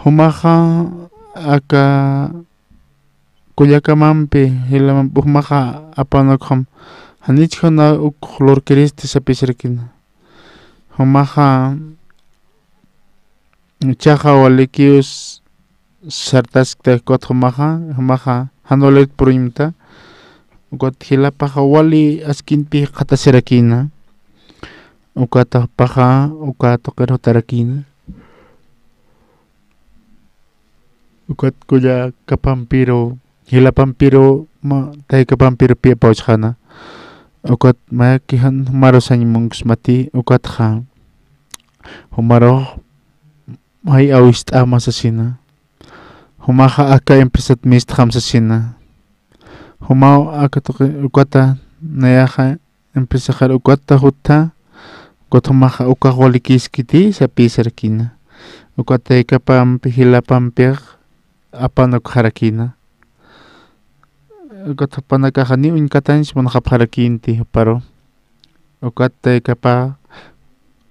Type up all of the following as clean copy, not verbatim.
humaja aka kuyakamampi hilaman humaja apanakham hanichhana uklor kristi sapisarkina humaja chaja walikius sartaskta kot humaja hanolet purimta got hilapaja wali askinpi qatasirakina ukata paja ukato tarakina ukat kuya kapampiro hilapampiro ma tay kapampiro pia pauchana ukat mayakihan humaro sanyimungs mati ukat ha humaro may awist ama sa sina humaha aka empresat mist ham sa sina humao aka to ukata nayaha empresa khar ukata hutta got humaha uka holikis kiti sa pisarkina ukata kapam hilapampir apanok harakina ukat panakahani unkatan simon haparakinti paro ukata kapa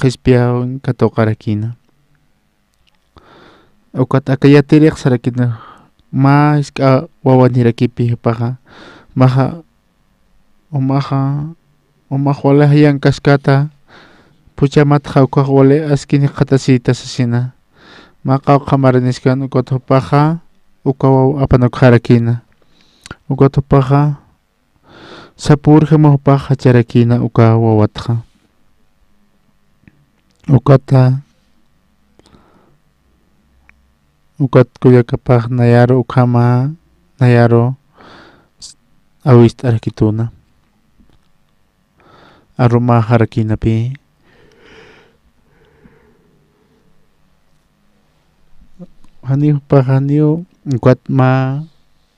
kispia kato karakina ukat akayatirik sarakina ma iska wawan hirakipi paha maha wala yang kaskata puchamat hauka wale askini katasita sasina maka kamariniskan ukat paha ukaw apanok harakina ukat paha sapur hemo paha charakina uka wawatha ukata ukat kuya kapag nayaro ukama nayaro awist arakituna aroma harakina pi haniu ukat ma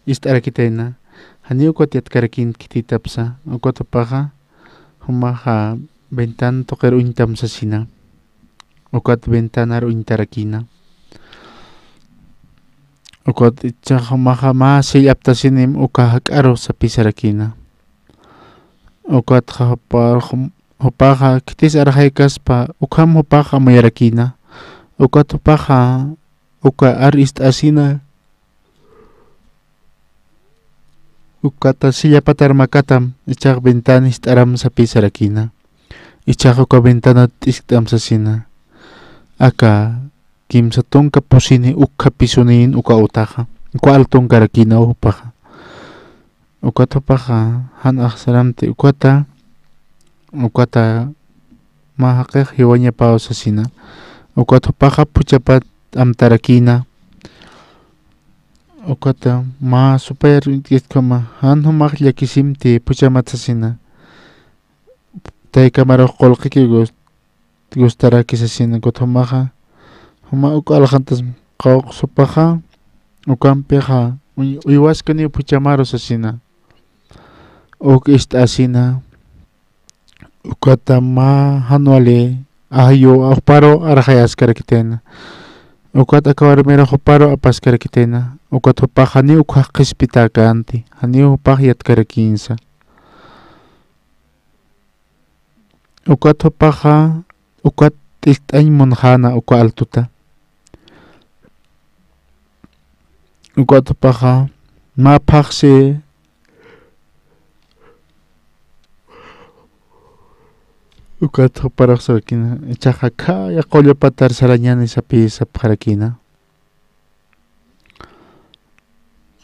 ist arakitena haniu ukat yat karakin kititapsa ukat paha humaha bentan toker untam sa sina ukat bentanar untarakina ukat itcha humaha ma siyapta sinim ukahak aro sa pisarakina ukat hupaha kitis arahaykas pa ukam hupaha mayarakina ukat hupaha uka arist asina ukata siyapatar makatam ichak bentanis aram sa pisarakina ichak uka bentanat istam sa sina aka kim sa tong kapusini ukha pisunin uka utaha uka altong karakina upaha ukat upaha han aksaramte ukata mahakek hiwanya pao sa sina ukat upaha puchapat amtarakina ukata ma super kama han humak yakisimti puchamat sa sina tay kamaro kolki gustara kisa sina kot humaha huma uka alhantas kawak supaha ukampeha iwas kani puchamaro sa sina uk ist asina ukata ma hanwale ahayo paro arahayas karakitena ukat akawar mera huparo apas karakitena ukat hupaha ni ukha kispitaka anti hani hupah yat karakinsa ukat hupaha ukat istañ monjana uka altuta ukat hupaha ma phakse ukat huparak sarakina ichaha kaya qollo patar saranyani sapi sapharakina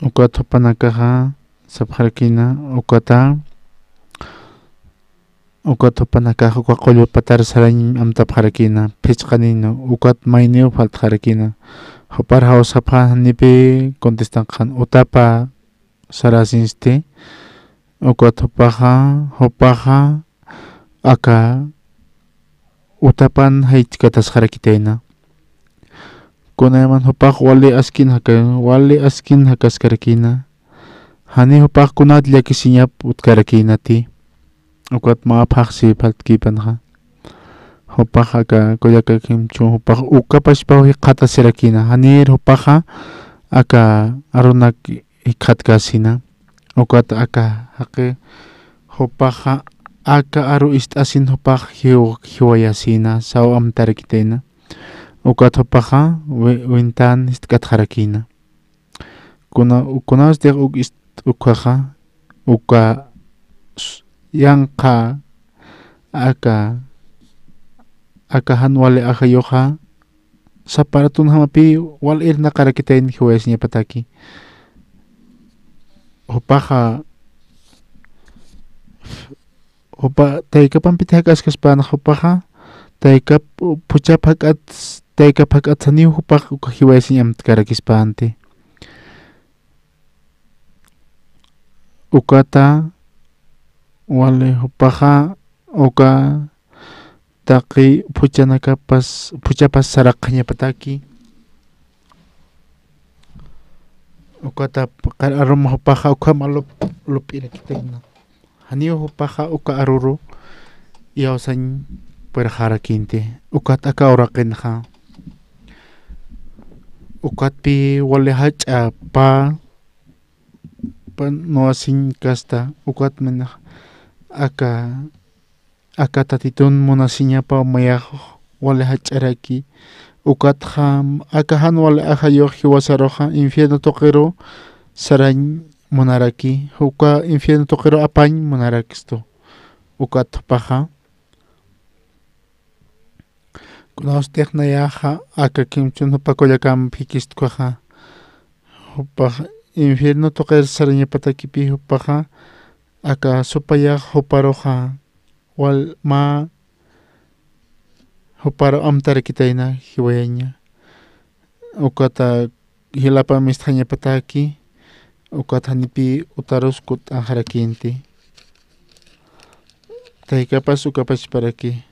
ukat hupanakaha sapharakina ukata ukat hupanakaha uka qollo patar sarany amta pharakina phichqanino ukat mayneo phalt harakina hupar haus sapha nipe contestan khan utapa sarasinste ukat hupaha aka utapan haitkatas harakitena kunaman hupak wali askin hakas karakina hani hupak kunat lyakisinyap utkarakina ti ukat mga paksi paltkipan ha hupak aka kuyaka kimchu hupak ukapas pa hikata sirakina hanir hupak aka arunak ikatkasina ukat aka hake hupak aka aru ist asin hupak hiwayasina saw amtarakitena ukatopaja wintan istkatjarakina kunawas tiyak ukaja uka yanqa akahan wale ajayoja saparatun hamapi wal irna qarakitayn hiwayasña pataki upaja upa taykapanpita hak'askashpana upaja taykap puchap hak'atsani upaj uka hiwayasña karakispanti ukata wale upaja uka taqi puchapas saraqña pataki ukata aruma upaja uka lup'inakitayna haniyu upaja uka aruru yawsañ puerjarakinti ukat aka uraqinja ukatpi wale hach'a pa noasin kasta ukat mana aka tatitun munasiñapa mayaq wale hach'araki ukatja akahan wale ajayoq hiwasaroja infierno toqero sarañ munaraki uka infierno toqero apañ munarakisto ukatpaja kunawas tiqnayaja aka kimchun pakollakampi kistkuaja upaj infierno toqer saraña patakipi upaja aka supayaq uparoja wal ma uparo amtarakitayna hiwayaña ukata hilapa mistaña pataki ukata hanipi utaruskut anjarakinti taykapas ukapas paraki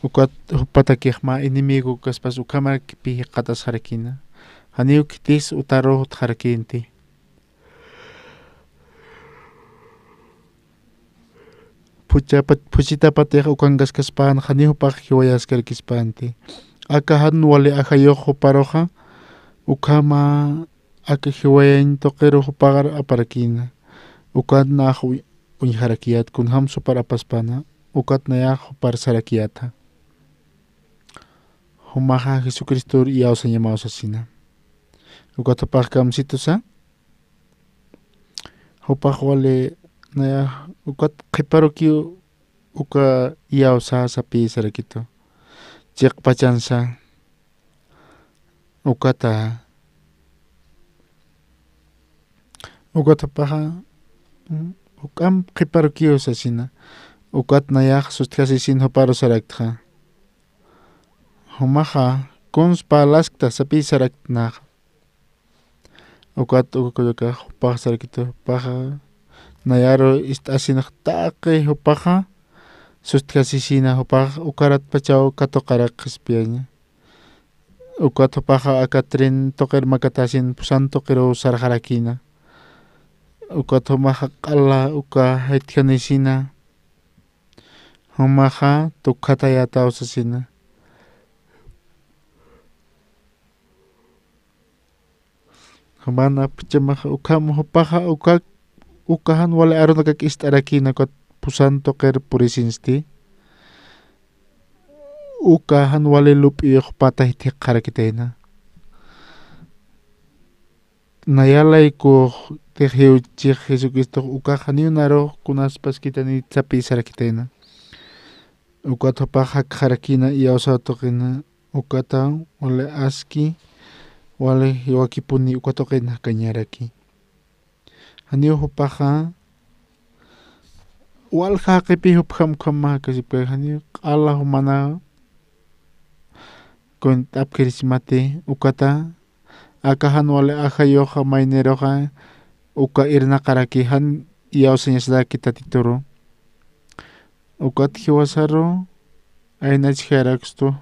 ukat patakijma inimigo kaspas ukamarkipi qatas jarakina haniyu kitis utaro jarakinti puchitapatiq ukankaskaspan haniyupaq hiwayaskarkispanti akahan wale ajayoq uparoja ukama aka hiwayañ toqero upagar aparakina ukat naj uñharakiyat kunham supar apaspana ukat nayaq upar sarakiyata humaja Jesucristo yawsaña mawsasina ukatapaq kamsitusa upaq wale naya ukat qiparuki uka yawsa sapi sarakito chiqpachansa ukatapaja ukam qiparuki usasina ukat nayaq sustqasisin huparo saraktja humaja kunspa laskta sapi saraktnaq ukat ukuyuka upaq sarakito paja nayaro istasinaq taqi upaja sustqasisina upaq ukarat pachaw katoqaraq qispiaña ukat upaja akatrin toqer makatasin pusan toqero sarjarakina ukat humaja q'ala uka haitjanisina humaja tukhatayata usasina humana pichamaja ukam upaja ukahan wale arunakak istarakina kot pusan toqer purisinsti ukahan wale lup'iyuq pataytiq qarakitayna nayalaykuq tiqhiwchik Jesucristo ukaja niyunaruq kunaspas kitani sapi sarakitayna ukat upaja qarakina yawsa toqina ukata wale aski wale wakipuni ukatoqina kañaraki haniyu upaja wal haqipi upjam kama kasipka haniyu q'ala humana kunt apkirismati ukata akahan wale ajayoqa mayneroqa uka irnaqaraki han yawsañasdaki tatituru ukat hiwasaru aynachijarakustu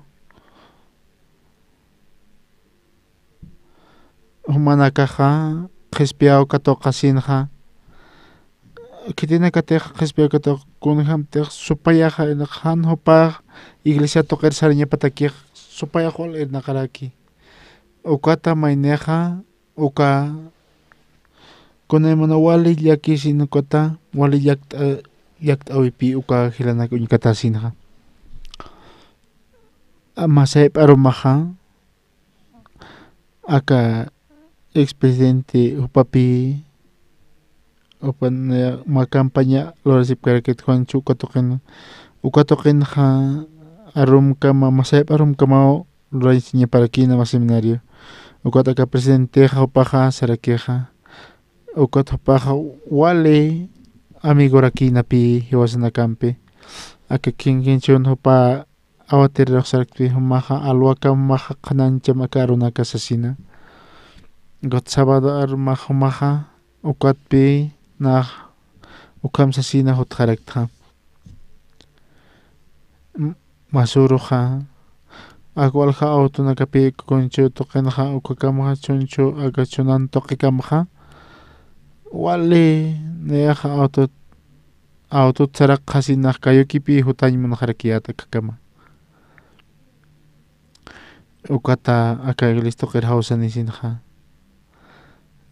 humanakaja qispiaw katoqasinja kitinakatiq qispiaw katoq kunhamtiq supayaja han hupaq iglesia toqer saraña patakiq supayaq wal irnaqaraki ukata mayneja uka kunaymana wali llakisin ukata wali llaqt'awipi uka hilanaka uñkatasinja Masayp arumaja aka expresidente upapi upan ma campaña lorasip karakit Juancho ukatoqin ha arum kama masayp arum kama raiña para kina ma seminario ukataka presidente ha upaja sarakeja ukatapaja wale amigo rakina pi hiwasana kampe aka kinchun hupa awatir sarakpi humaja alwaka maja kanancha makaruna kasasina got sábado armaja maja ukatpi na ukam sasina hot karakta masuruja agwalja autona kapi koncho tokenja ukakamja choncho agachonan tokikamja wale neaja auto tsarak kasina kayukipi hutañman harakiata kakama ukata aka listo kerhausa nisinja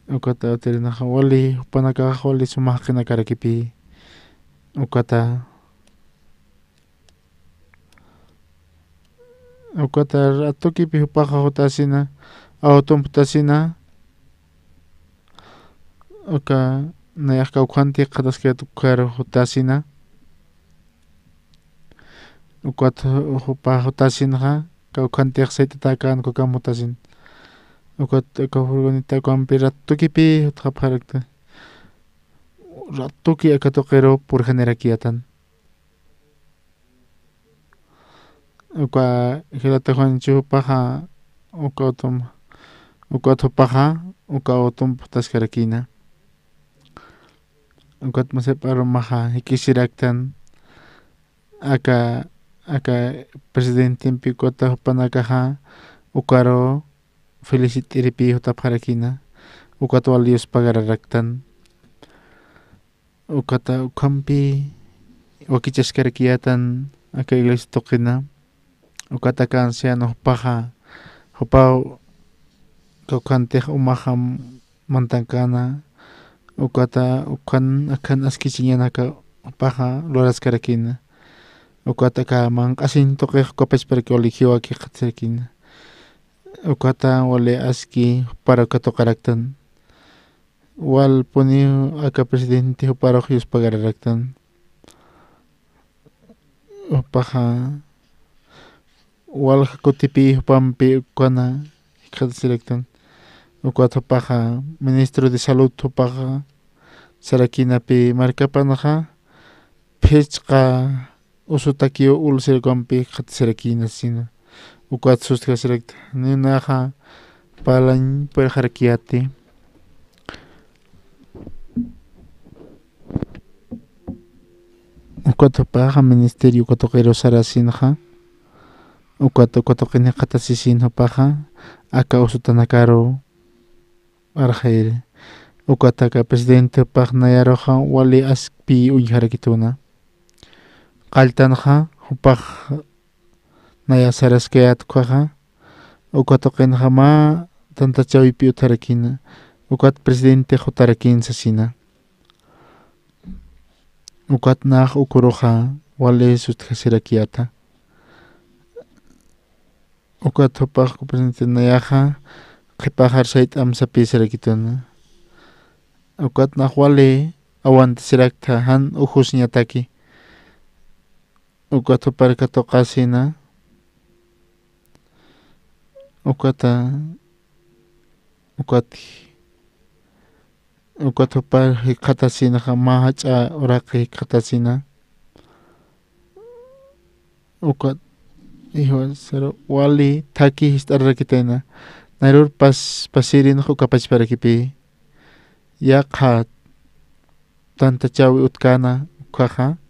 ukata terinaja wale upanaka wale sumajkina karakipi ukata atokipi hupaja hutasina autom putasina uka nayaka ukhanti qadaskaya tukaro hutasina ukata hupa hutasinja ukhanti saitata kan kokam hutasin ukata kahurgonita kampi ratokipi hutqapharakta ratoki akatoqero por generakiatan uka hilata Juancho paja uka paja uka otom putaskarakina ukat masep arumaja hikisiraktan aka presidente pikota panakaja ukaro felicitiripi hutapharakina ukat walius pagararaktan ukata ukampi wakichaskarakiatan aka iglesia toqina ukata ka anciano paja hupao kaukantej umaja mantankana ukata ukan akan askichiñanaka paja loraskarakina ukata ka man asin toqej kopech para colegio aki qatsarakina ukata wale aski para katoqaraktan wal poni aka presidente para hius pagararaktan upaja wal kutipi pampi ukana qatsaraktan ukata paja ministro de salud paja sarakinapi markapanaja phechqa usutakio ulserkampi qatsarakina sina ukat sustasarakta ninaja palan perjarakiati ukata paja ministerio katoqero sarasinja ukata katoqini qatasisinja paja aka usutanakaro arjair ukataka presidente pagnayaroja wali aspi uyharakituna qaltanja upaj naya saraskayat kwaja ukatoqinja ma tantachawipi utarakina ukat presidente hutarakin sasina ukat naj ukuruja wali sutjasirakiata ukat upaj presidente nayaja qhipajar sait amsapi sarakituna ukat naj wali awantisiraqta han ujusñataki ukat uparka toqasina ukat upar qatasina mahacha uraqi qatasina ukat ihwasaro wali taki histarrakitena narur pasirin hukapach parakipi yaqha tantachawi utkana ukhaja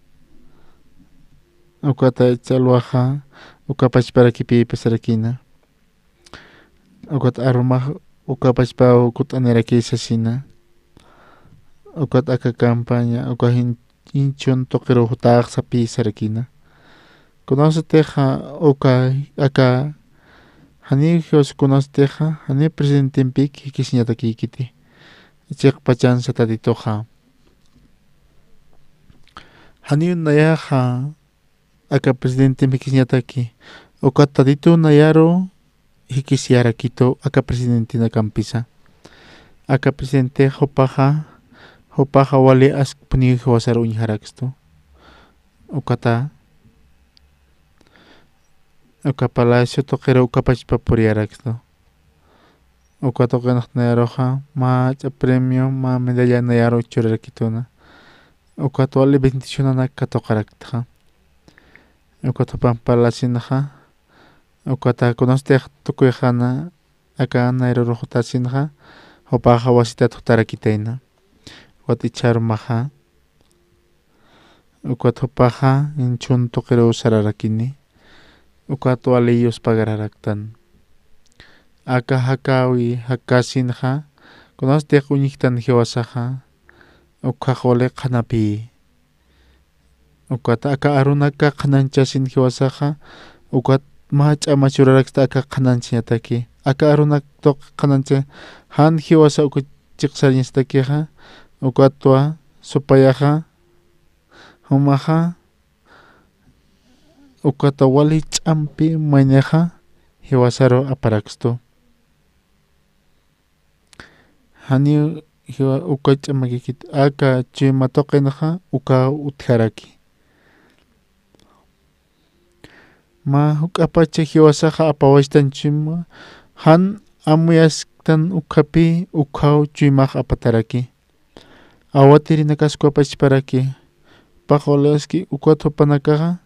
ukata chalwaja ukapach parakipi pasarakina ukat arumaj ukapach pa ukutaniraki sasina ukat aka campaña uka hinchun toqiro hutaq sapi sarakina conoceteja uka aka hani hios conoceteja hani presidente pik hikisñataki kiti chiq pachan satatitoja hani nayaja aka presidente hikisñataki ukata ditu nayaro hikisiara kito aka presidente na kampisa aka presidente hopaja wale as puni hwasar unharaksto ukata uka palacio toqera ukapachpa puriaraksto uka toqenaq nayaroja ma premio ma medalla nayaro churarakituna uka wale 21 naka toqaraktaja uka topan palacinaja ukata konosteq tukuyjana aka nayro rojotasinja hopaja wasita toqtarakitayna waticharumaja uka topaja inchun toqera usararakini uka toalillos pagararaktan aka hakawi hakasinja konosteq uñiktan hiwasaja uka jole qanapi ukata aka arunaka qananchasin hiwasaja uka macha machuraraksta aka qananchiñataki aka arunak toq qanancha han hiwasa uka chiqsariñastakiqa uka tua supayaja humaja ukata wali ch'ampi mayñaja hiwasaro aparaksto hani hiwa uka ch'amakikit aka chima toqenaja uka utjaraki ma huk'apacha hiwasaja apawashtanchima han amuyastan ukapi ukhaw chimaj apataraki awatirina kasku apachparaki paqoleski ukat hopanakaja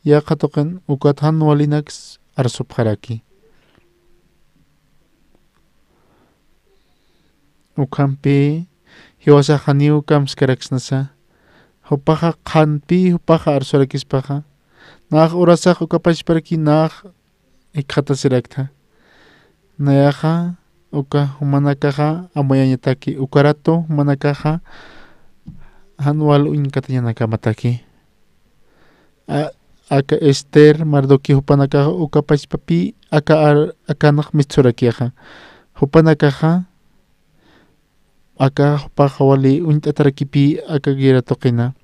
yaqa toqen ukat han walinax arsupjaraki ukampi hiwasaja niu kamskaraksnasa hopaja qhanpi hopaja arsurakispaja naj urasaq ukapachparaki naj ikqhatasirakta nayaja uka humanakaja amoyañataki ukarato humanakaja hanwal uñkatañanakamataki aka Esther Mardoqueo hupanakaja ukapachpapi akanaq misturakiaja hupanakaja aka hupaja wali uñt'atarakipi aka guira toqina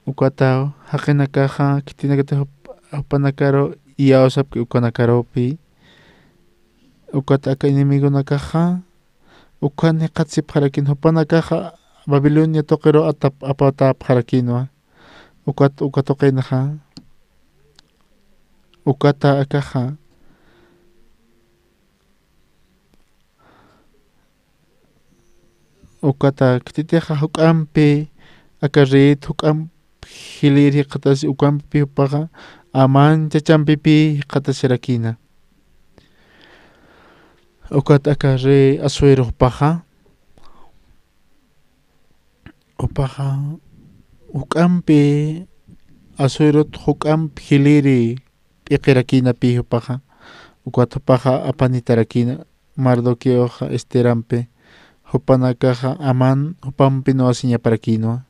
ukata haqinakaja kitinakata hupanakaro iyawsapki ukanakaropi ukata aka enemigonakaja ukani qatsipqarakin hupanakaja Babilonia toqero apatapqarakinwa uka toqinaja ukata akaja ukata ktiteja huk'ampi aka rit huk'am hiliri qatasi ukampi hupaja aman chachampipi qatasirakina ukata aka re asuero hupaja huk'ampi asuero huk'ampi hiliri p'iqirakina pi hupaja ukata hupaja apanitarakina Mardoqueoja Esterampe hupanakaja aman hupanpi no asiñaparakino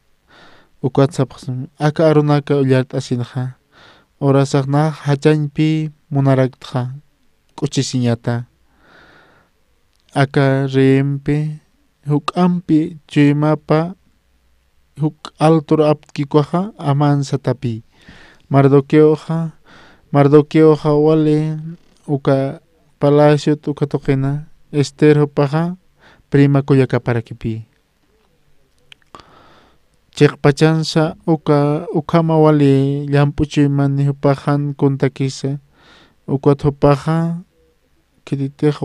ukatsapas aka arunaka ullart'asinja urasaqna hachanpi munarakja k'uchisiñata aka rimpi huk'ampi chuymapa huk altura aptkikuaja aman satapi Mardoqueoja wale uka palacio uka toqina Esther hupaja prima kuyakaparakipi chiqpachansa ukama wali llampuchuymani hupajan kuntakisa ukat hupaja kititeja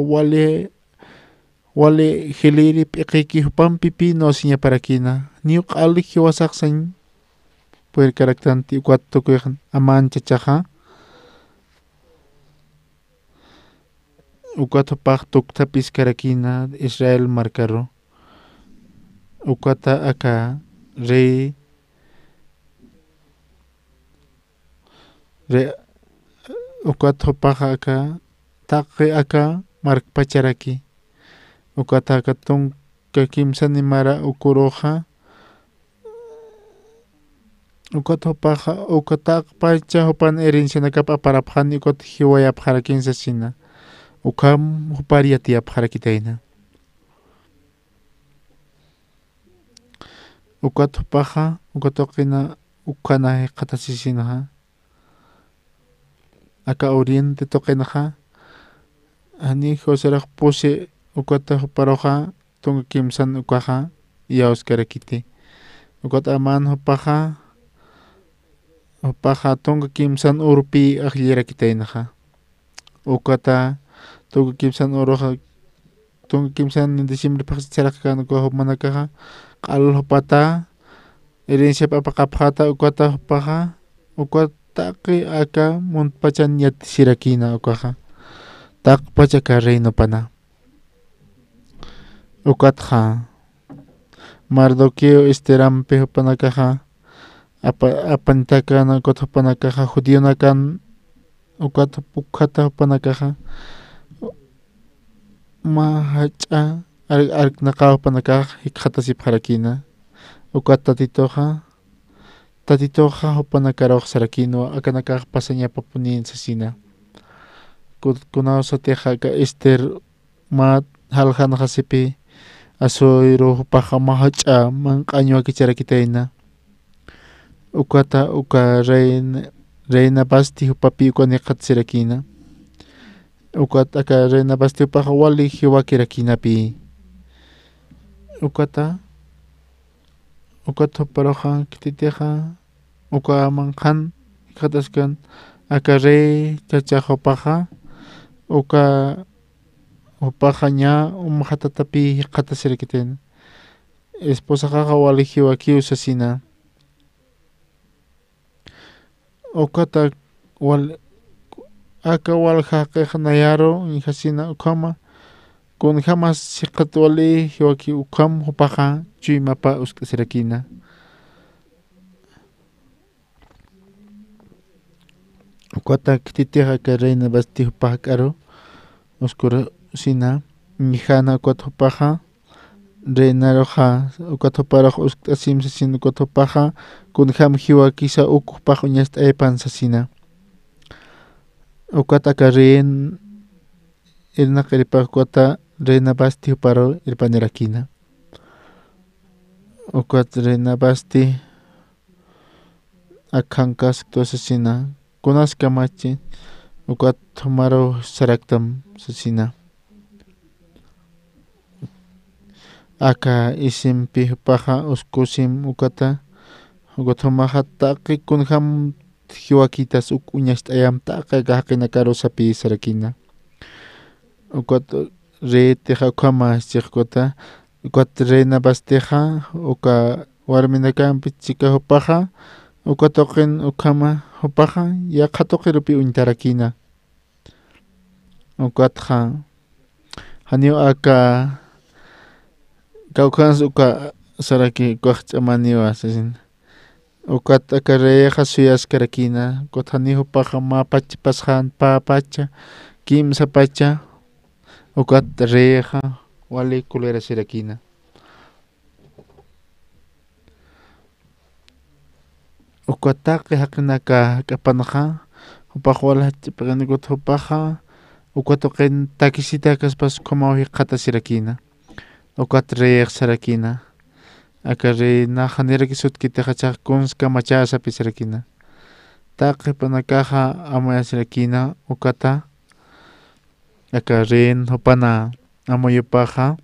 wale hiliri p'iqiki hupanpipi no asiñaparakina niu q'ali hiwasaqsan puerkaraktanti ukat tukuyjan aman chachaja ukat hupaj tuktapis karakina Israel marcaro ukata aka re ukat hupaja aka taqi aka markpacharaki ukata aka tunka kimsa nimara ukuroja ukat hupaja ukataqpacha hupan herencianakapa aparapjani ukat hiwayapjarakinsa sina ukam hupariyatiyapjarakitayna ukat hupaja ukatoqina ukana qatasisinaja aka oriente toqinaqa ani hosaraq pusi ukata huparoqa tunga kimsan ukaqa yawskarakiti ukata aman hupaqa tunga kimsan urpi aqllirakitaynaqa ukata tunga kimsan uruqa tunga kimsan diciembre paqsicharaq nuqa manakaqa q'alul hupata herencia papaqapaqata ukata hupaqa ukataqi aka munpachan yatishirakina ukaqa taq pachaka reino pana ukatqa Mardoqueo Esterampe hupanakaqa apanitaka ukata hupanakaqa judío nakan ukata puqata hupanakaqa mahach'a arqnaqa hupanakaqa hiqhatasipqarakina ukata tatitoqa hupanakaruq sarakino akanakaqa pasañapa punin sasina kunawsatiqa ka Ester halqanaqa sipi Asoyro hupaqa mahach'a manq'añu kicharakitayna ukata reina Basti hupapi ukaniqa sirakina ukata aka reina Basti hupaqa wali hiwakirakinapi ukata huparoqa kititiqa uka manqan hiqhataskan aka rey chacha hupaqa upaqa ña umaqhatatapi hiqhatasirikitayna esposaqaqa wali hiwakiw sasina ukata aka walqa nayaro hasina ukama kun jamas hiqhat wali hiwaki ukam hupaqa chuymapa usk'asirakina ukata kititiqa ka reina Basti hupaqa k'aru uskura sina nijana ukata hupaqa reinaroqa ukata huparoq usk'asim sasina ukata hupaqa kunjam hiwakisa hupaqa uñast'aypan sasina ukata ka irnaqa iripaqa ukata reina Basti huparo irpanirakina ukata reina Basti akhankas sasina kunaska machi ukata humaro saraktam sasina aka isimpi hupaqa uskusim ukata humaqa taqi kunjam hiwakitas uñast'ayam taqi haqinakaru sapi sarakina ukata reytiqa ukama chiqkuta ukata reina Bastiqa uka warminakampi chika hupaqa ukata ukama hupaqa yaqa tuqirupi uñtarakina ukatqa haniw aka kawqans uka saraki kuqch'amaniwa sasina ukata aka reyqa suyasqarakina ukata haniw hupaqa mapacha pasqan papacha kimsa pacha ukata reyqa wali kulerasirakina ukataqi haqinaka k'apanaqa hupaqa wala hach'ipaqanikut hupaqa ukata takisita kaspas kumaw hiqhatasirakina ukata reyaq sarakina aka reinaqa niraki sutkitaqa chaq kunsqa machasapi sarakina taqi panakaqa amayasirakina ukata aka rein hupana amayupaqa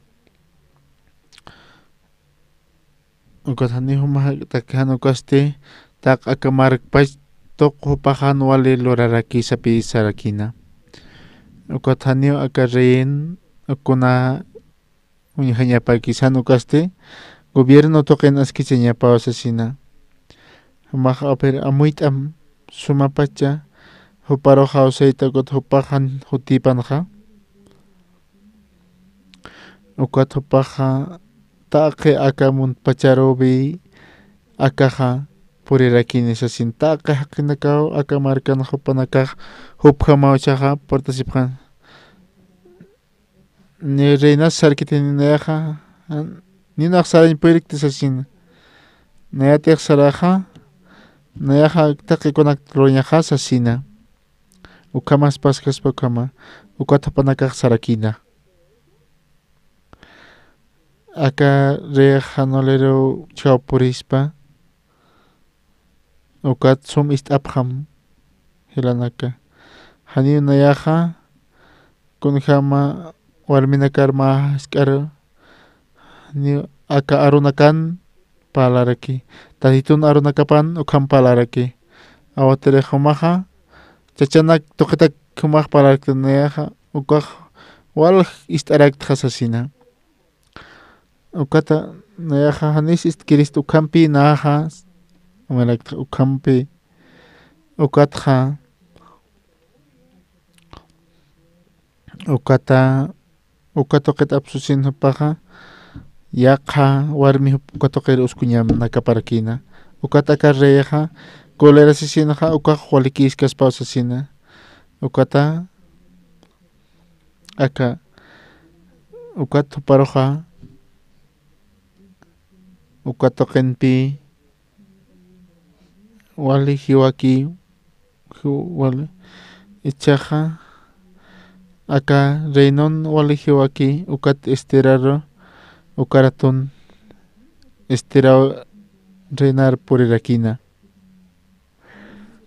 ukata haniw humaq ukasti taq aka mark'pach tuq hupaqa wali luraraki sapi sarakina ukata haniw aka rein ukuna uñahañapakishan ukasti gobierno tuqin askichañapawa sasina humaqa amuyt'am sumapacha huparoq hawsayta ukata hupaqa hutipanqa ukata hupaqa taqi aka munpacharupi akaqa purirakini sasina taqi haqinakaw aka markana hupanakaq hupqa mawchaqa participqan ni reinas sarkitinayaqa ninaq sarañ purikta sasina nayatiq saraqa nayaqa taqikunata ruñaqa sasina ukamas paskaspa ukama ukata panakaq sarakina aka riq hanolero chawpurispa ukat sum ist'apqam hilanaka hani nayaja kunjama warminakarma skar ni aka arunakan palaraki tatitun arunakapan ukam palaraki awatere humaja chachanak toketak humaj palaraki nayaja ukaj wal istarak tjasasina ukata nayaja hanis istkirist ukampi naja umalak ukampi ukatja ukatoket absusin paja yaqa warmi ukatoker uskuñam nakaparakina ukata carreja kolera sisinaja uka jualikiskas pausasina ukata aka ukato paroja ukatokenpi wali hiwaki wali ichaja aka reinon wali hiwaki ukat estiraro ukaraton estira reinar purirakina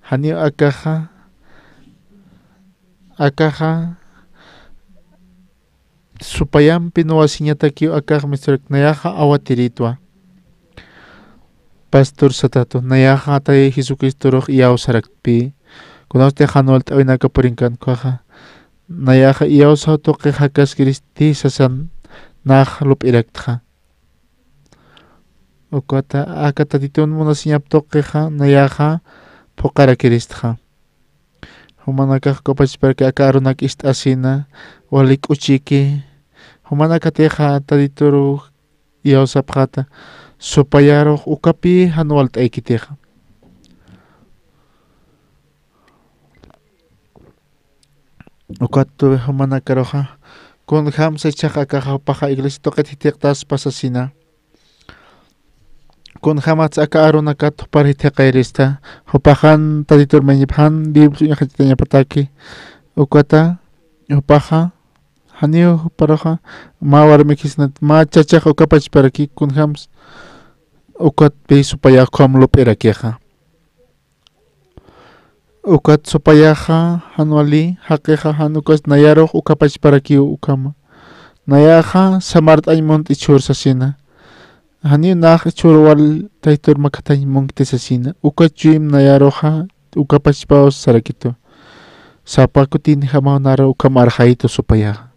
hani akaja supayampi no asiñataki akaj Mr. Nayaja awatiritwa Pastor Satato Nayaja tay Jesucristo roj iawsarakpi kunaste hanol tawinaka purinkan kwaja Nayaja iawsa toque hakas Kristi sasan nah lup irektja ukata akatatitun munasiñap toqueja Nayaja pokara kiristja humanakaj kopachparka akarunak istasina walik uchiki humanakateja tadituru iawsapjata sopayaro ukapi hanual taikiteja ukatu humanakaroja kun hamsa chaka paja iglesia toket hitektas pasasina kun hamats aka arunaka topar hitekairista hopajan taditur meñiphan biblia hajitanya pataki ukata hopaja hanio paraja mawar mikisnat ma chacha ukapach paraki kun hams ukat pe supaya kamlup erakeja ukat supayaja hanuali hakeja hanukas nayaro ukapach paraki ukama nayaja samart aymont ichur sasina hani nah ichur wal taitur makatay mongte sasina ukachim nayaroja ukapach paos sarakito sapakutin hamau nara ukamar haito supayaja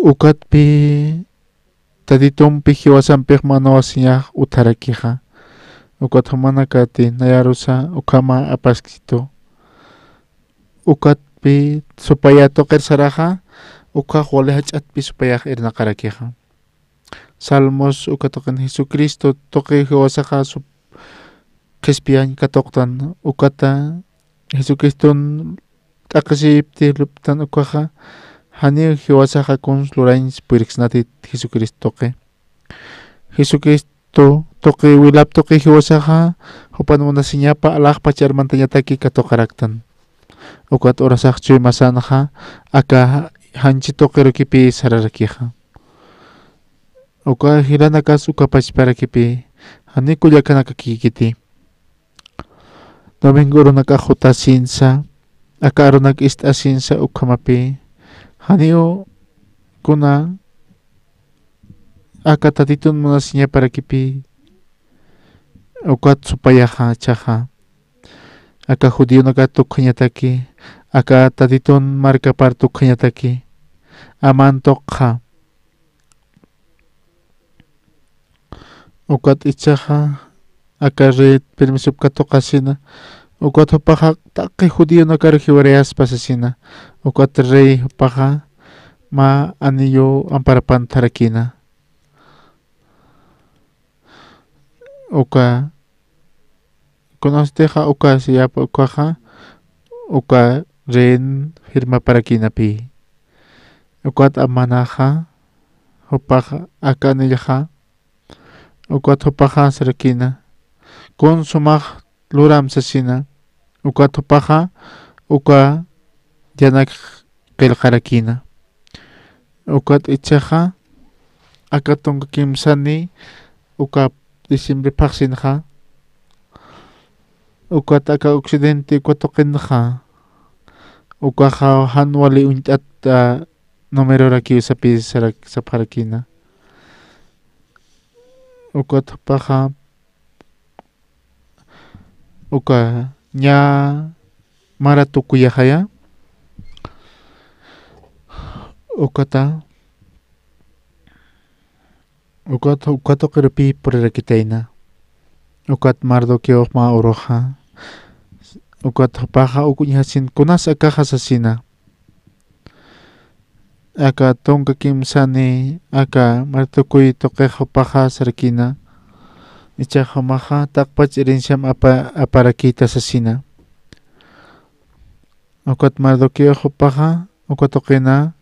ukat pi taditum pi hiwasan pi manawasiñaj utarakija ukat humanakati nayarusa ukama apaskito ukat pi supaya toker saraja ukaj wale hachat pi supayaj irnakarakija Salmos ukatokan Jesucristo toke hiwasaja kespian katoktan ukata Jesucriston takasipti luptan ukaja hani hiwasaja kun lurains purixnatit Jesucristo ke Jesucristo toke wilap toke hiwasaja hopan munasiñapa alaj pachar mantañataki katokaraktan ukat orasak chuy masanaja aka hanchi toke rokipi sararakija uka hiranakas ukapach parakipi hani kuyakanaka kikiti domingo runaka jutasinsa aka runak istasinsa ukamapi hanio kuna aka tatitun munasiña parakipi ukat supayaja chaja aka judío naka tukhañataki aka tatitun markapar tukhañataki aman tokja ukat ichaja aka red permiso katokasina ukat hopaja taki judío nakar hiwareas pasasina ukat rey hopaja ma anillo amparapan tarakina uka konosteja uka siyapa ukaja uka ren firma parakina pi ukat amanaja hopaja aka anillaja ukat hopaja sarakina kun sumaj luram sasina ukat hopaja uka yanak qillqarakina ukat ichaja aka tonga kimsani uka diciembre paqsinja ukat aka occidente kuatoqinja ukaja hanwali untat numero raki usapi saparakina ukat paja uka nya maratukuyahaya ukata ukato kerepi purerakitaina ukat mardo ma oroja ukat paja ukuñasin kunas akaja sasina aka tonka kimsani aka martukuy toqejo paja sarkina ichaja maja takpach irinsham aparakita sasina ukat mardoquejo paja ukatoqina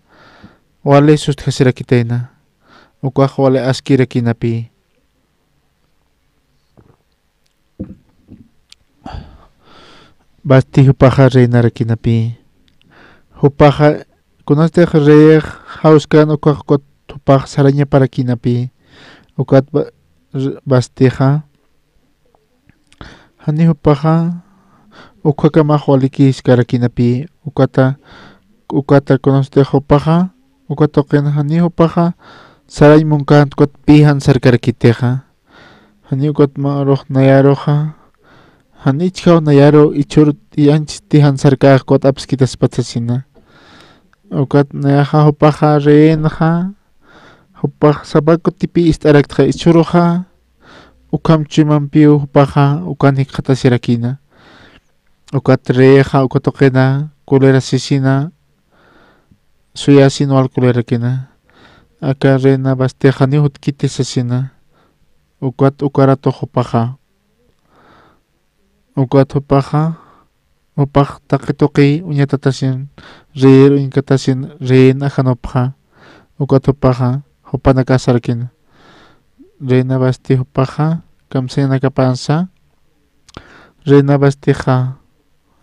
wale sustjasirakitaina ukaj wale askirakinapi basti hupaja reinarakinapi hupaja kunastej reej hauskan ukaj kot hupaj saraña parakinapi ukat bastija hani hupaja ukjakamaj wale kiskarakinapi ukata kunastej hupaja ukatoqina hani hupaja saray munkan kot pijan sarkarakiteja hani ukat maroj nayaroja hani ichjaw nayaro ichur anchis tijan sarkaj kot apskitas patsasina ukat nayaja hupaja reenja hupaj sabako tipi ist'araktja ichuruja ukamchimanpiu hupaja ukanik qatasirakina ukat reeja ukatoqina kulera sisina suyasin wal kulerakina aka rena basteja ni hutkite sasina ukat ukarato hupaja ukat hupaja upaj taqitoqi uñatatasin reer uñkatasin reen ajanopja ukat hupaja hupanakasarkina rena basti hupaja kamsena kapansa rena bastija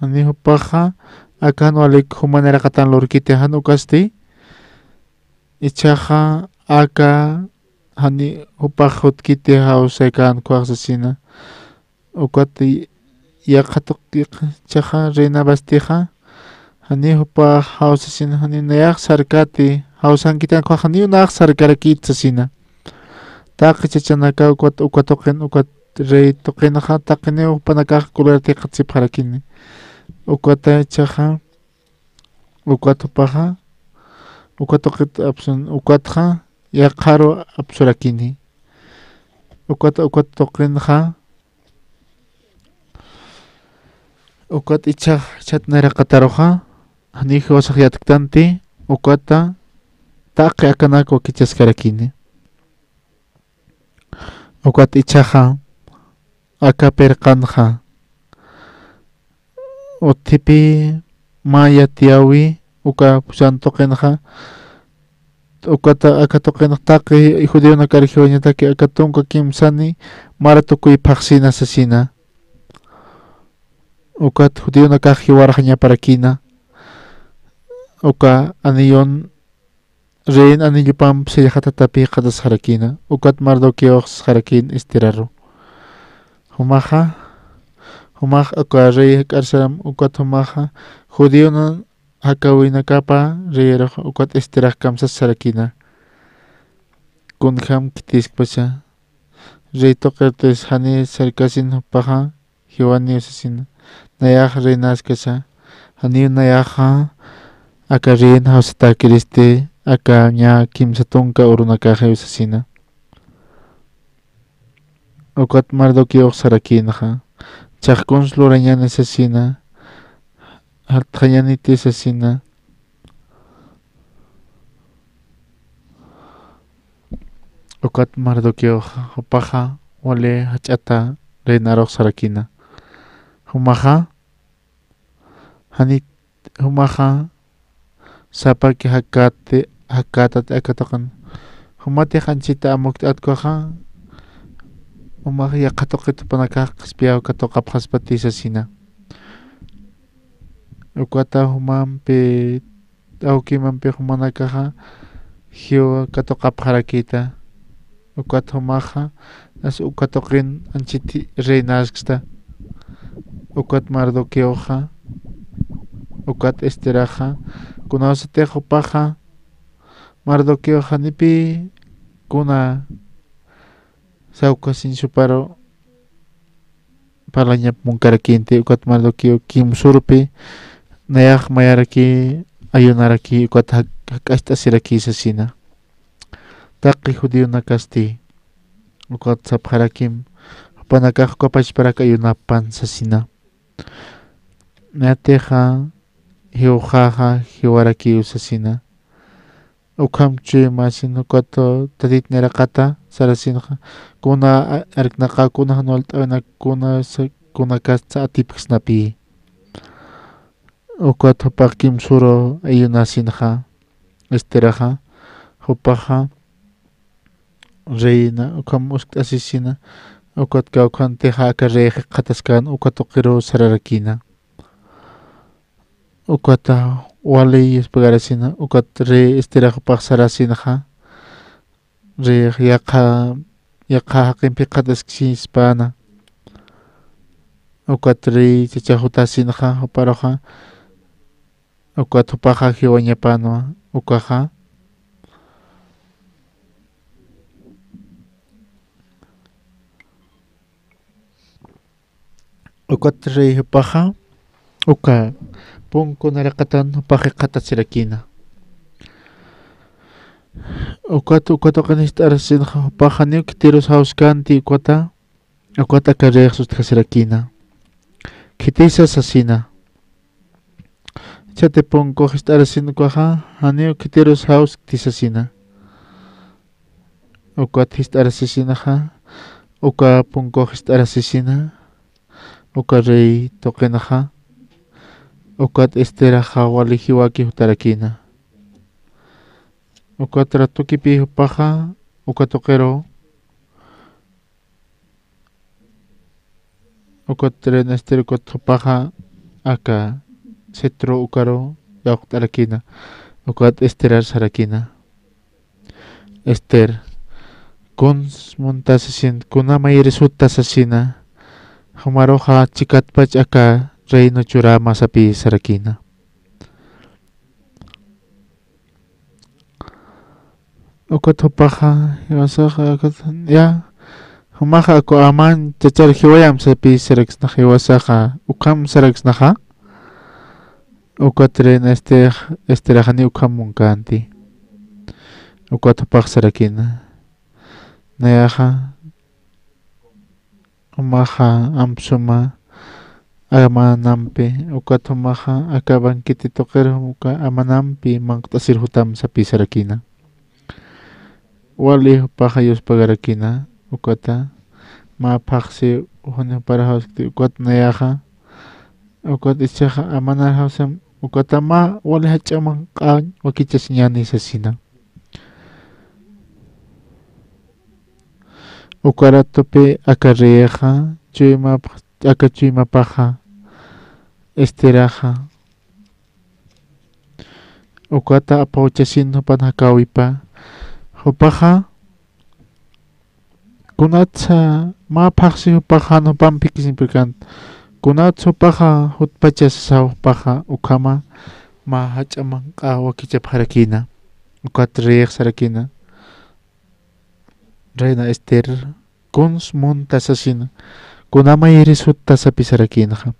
ani hupaja akan walik humanera katan lorkite han ukasti ichaja aka hani hupaj hutkite hausekan kuaksasina ukati yaqatok chaja rena bastija hani hupaj hausasina hani nayak sarkati hausankitan kuaj hani unak sarkarakitsasina taqi chachanaka ukatoqin ukat rey toqinaja taqini upanakaj kulerti qatsipjarakini ukata chaja ukat hupaja ukatoqit apsun ukatja yaqaro apsurakini ukat toqinja ukat ichaj chatnera qataroja hani hiwasaj yatktanti ukata taqi akanako kichaskarakini ukat ichaja aka perqanja utipi maya tiawi uka pusantoqinja ukata aka toqinaj taqi judío karjiwañataki aka tonka kimsani maratukuy paqsina sasina ukat judío karjiwarajña parakina uka aniyon reen anillupan sillajatatapi qatasjarakina ukat mardoqueoj jarakin istirarro humaja humaj uka rey karsaram ukat humaja judío hakawinakapa reyeroj ukat istiraj kamsas sarakina kunjam kitiskpacha rey toqertes hani sarkasin hupaja hiwani usasina nayaj rey naskasa hani nayaja aka reen hausatakriste aka ña kimsa tonka urunakaje usasina ukat mardoqueoj sarakinaja chaqkunslurañana sasina Hatjayaniti sasina ukat mardoqueoj hupaja wale hach'ata reinaroj sarakina humaja hani humaja sapaki hakatate akatoqan humati hanchita amukti atkoja humaja yaqatoqita panakaj qhispiyaj katoqapqaspati sasina ukata humanpi awkimanpi humanakaja hiwa katoqapqarakita ukat humaja as ukatoqin anchiti reinashksta ukat mardoqueoja ukat esteraja kunawsate hupaja Mardoqueo hanipi kuna sauka sin suparo palanya munkarakinte ukat Mardoqueo kim surpi nayak mayaraki ayunaraki ukat hakasta siraki sasina taki judío nakasti ukat sapharakim panakaj kapach para ayunapan sasina nateja hiujaja hiwaraki usasina ukam chui masino koto tadit nerakata sarasinja kuna arknaka kuna hanoltana kuna kasta atipxnapi ukat hopakim suro ayunasinja esteraja hopaja reina ukam usk asisina ukat kaukan teja kareje kataskan ukat okiro sararakina ukata wali espagarasina ukat re esteraja paxarasina re yaqa haqinpi qataskishispana ukat re chachajutasinja uparoja ukat upaja hiwañapanua ukaja ukat re upaja uka punko narakatan upaje qatatsirakina ukat okanista arasinja upaja niu kitiros hauskanti ukata karejsus tjasirakina kitisa sasina chate punko arasin ukaja haniu kitiros haus tisasina ukat arasisinaja uka punko arasisina uka rey tokenaja ukat esteraja wali hiwaki hutarakina ukat ratukipi upaja ukat okero ukat tren ester ukat upaja aka setro ukaro yauktarakina ukat esterar sarakina ester kuns muntasasin kunama irisuta sasina humaroja chikatpach aka reino churama sapi sarakina ukat upaja hiwasaja ya humaja ako aman chachar hiwayam sapi saraksnaja hiwasaja ukam saraksnaja ukat ren esterajani ukam munkanti ukat upaj sarakina nayaja humaja amsuma amanampi ukat humaja akabankiti toker uka amanampi mangtasir hutam sapi sarakina wali upaja yospagarakina ukata ma paxi uhune para hauskti ukat nayaja ukat ichaja amanar hausam ukata ma wali hachaman qan wakichas ñani sasina ukaratope akareja chuyma paja esteraja ukata apauchasino panakawipa upaja kunatsa ma paxi upaja no pampikisimprikan kunatsa upaja hutpachas sa upaja ukama ma hachaman qa wakichap harakina ukat reyek sarakina reina ester kuns muntasasina kunama irisutta sapi sarakinaja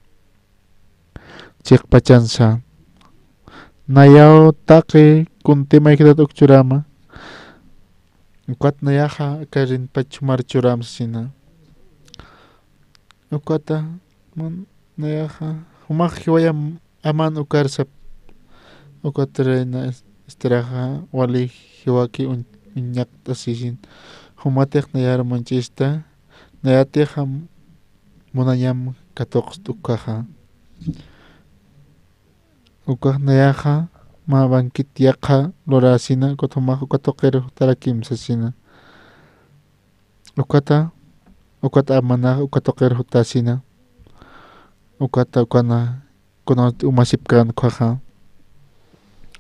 chikpachansa nayao take kuntimaykitat ukchurama ukat nayaja karin pachumar churam sina ukata nayaja humaq hiwayam aman ukarsap ukat reina esteraja wali hiwaki uñaqtasisin humatek nayar manchista nayateja munayam katoqst ukaja ukaj nayaja ma bankit yaqa lorasina kotomaja ukatoqero tarakim sasina ukata amana ukatoqero hutasina ukata ukana umasipkan ukaja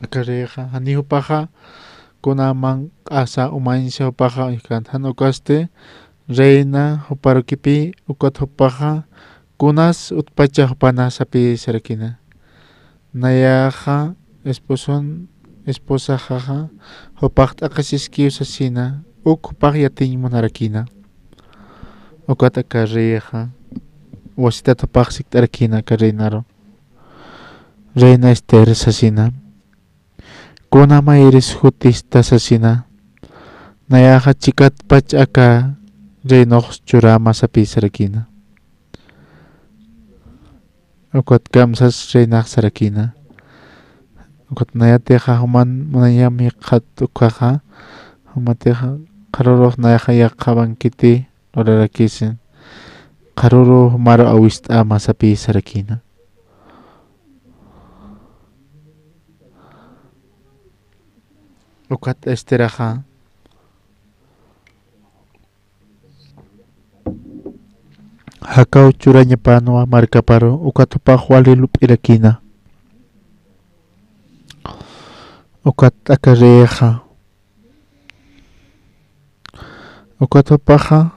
akareja hani upaja kunaman asa umainsa upaja ikan han ukaste reina uparukipi ukat upaja kunas utpacha upana sapi sarakina nayaja esposa jaja hopakt akasiskiu sasina ukpak yatin monarakina ukata kareja wasita topaksik tarakina kareinaro reina Esther sasina kunama iris jutista sasina nayaja chikat pach aka reinox churama sapi sarakina ukot kamsas reinax sarakina ukot nayateja human munayami khat ukaja humateja karoroh nayaja yakaban kiti lorarakisin karoro maro awist ama sapi sarakina ukat esteraja hakau churanya panua markaparo ukatupa wali lup irakina ukat akareja ukatupaja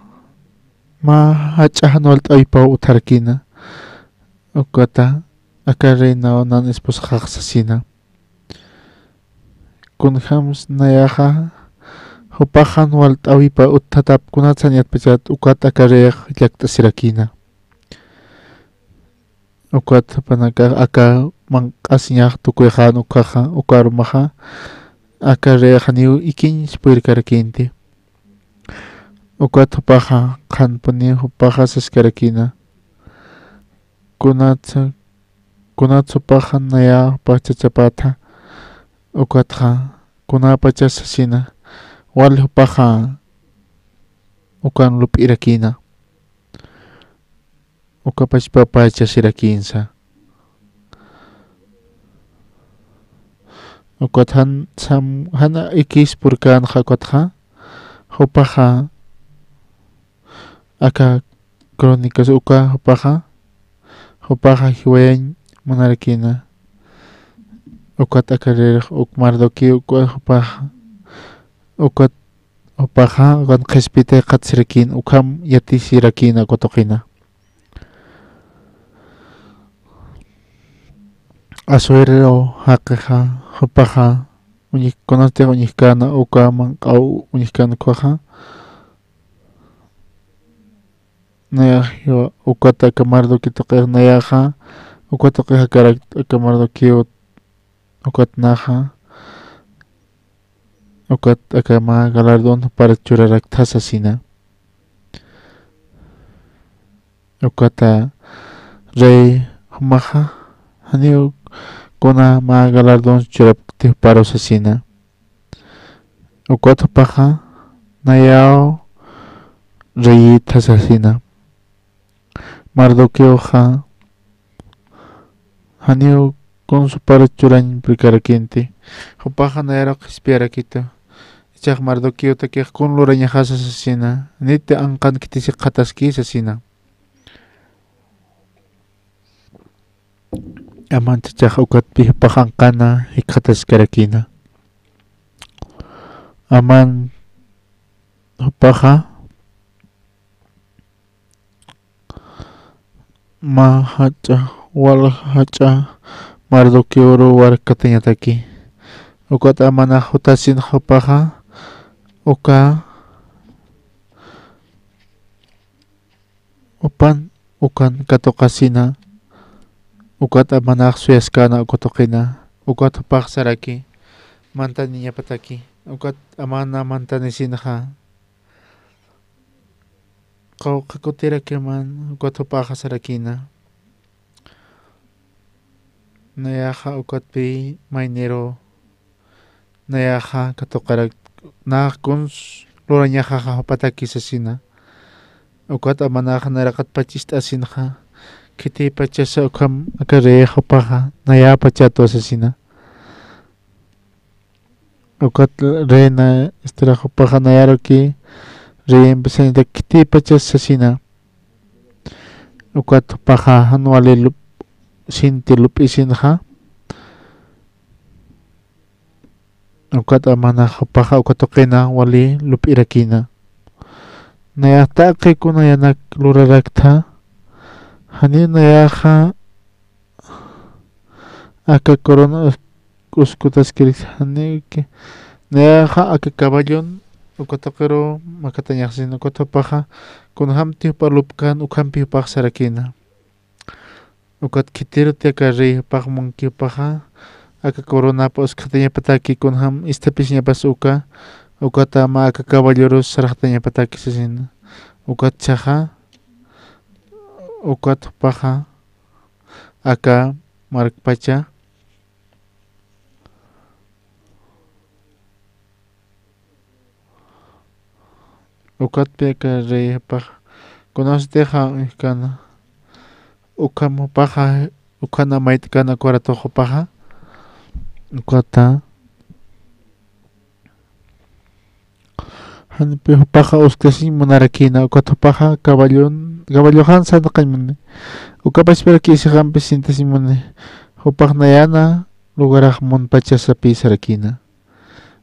ma hachahan walt aipa utarkina ukata akareina onan esposa sasina kunhams nayaja hupajan walt awipa uttatap kunatsanyat pachat ukat akarej yakta sirakina ukat panaka aka mangkasnya tukuejan ukaja ukarumaja akarej niu ikin spirkarakinte ukat hupaja kanpuni hupaja saskarakina kunatsupaja naya pachachapata ukatja kunapacha sasina wal hupaja ukan lup irakina ukapachpapacha sirakinsa ukathan sam hana ikis purkan hakotja hupaja aka crónicas uka hupaja hiwayan monarquina ukat akarer ukmardoki uka hupaja gan khespite qatsirakin ukam yati sirakina kotokina asuero haqeja hupaja unik konoste unikana uka mankau unikana kwaja nayaja ukata kamardo kitoqej nayaja ukatoqej akamardo kiut ukat naja ukat akama galardón para churarak tasasina ukata rey humaja haniu kuna ma galardón churap para sasina ukat hupaja nayao rey tasasina Mardoqueo haniu con su para churan prikarakinti hupaja naero qispiarakito ichaq Mardoqueo takiq kun lurañajas asesina nite anqan kitisi qataski asesina aman chachaq ukatpi hupaja anqana hiqataskarakina aman hupaja ma hacha wal hacha Mardoqueo warkatañataki ukata amana hutasin hupaja ukan katokasina ukata amana suyaskana ukotokina ukat hupaj saraki mantani pataki ukat amana mantanisinaja kakutira keman ukat hupaja sarakina nayaja ukatpi mainero nayaja katokarak nakun lurañaja hupataki sasina ukat amanaja narakat pachista asinja kiti pachasa ukam akareja hupaja naya pachato asesina ukat reina estera hupaja nayaroki reempesanita kiti pachas sasina ukat hupaja hanuali lup sinti lup isinja ukat amana hupaja ukatokina wali lup irakina nayataqi kunayanak lurarakta hani nayaja aka corona uskutas kirisani que neja aka caballon ukotokero makatañaxin ukotopaja kunhamti palupkan ukhampi pak sarakina ukat kitirti aka rey pak monki paja aka corona pa uskataña pataki kunham istapisña pas ukata ma aka caballeros sarajtaña pataki sasina ukat chaja ukat paja aka markpacha ukat peka rey paja conoceteja kana ukamo paja ukana mait kana cuaratojo paja ukata hanpe paja uskasi monarakina ukata paja caballo hansa no kaimune ukapa espera que se rampe sinta simone upaj nayana lugaraj mon pacha sapi sarakina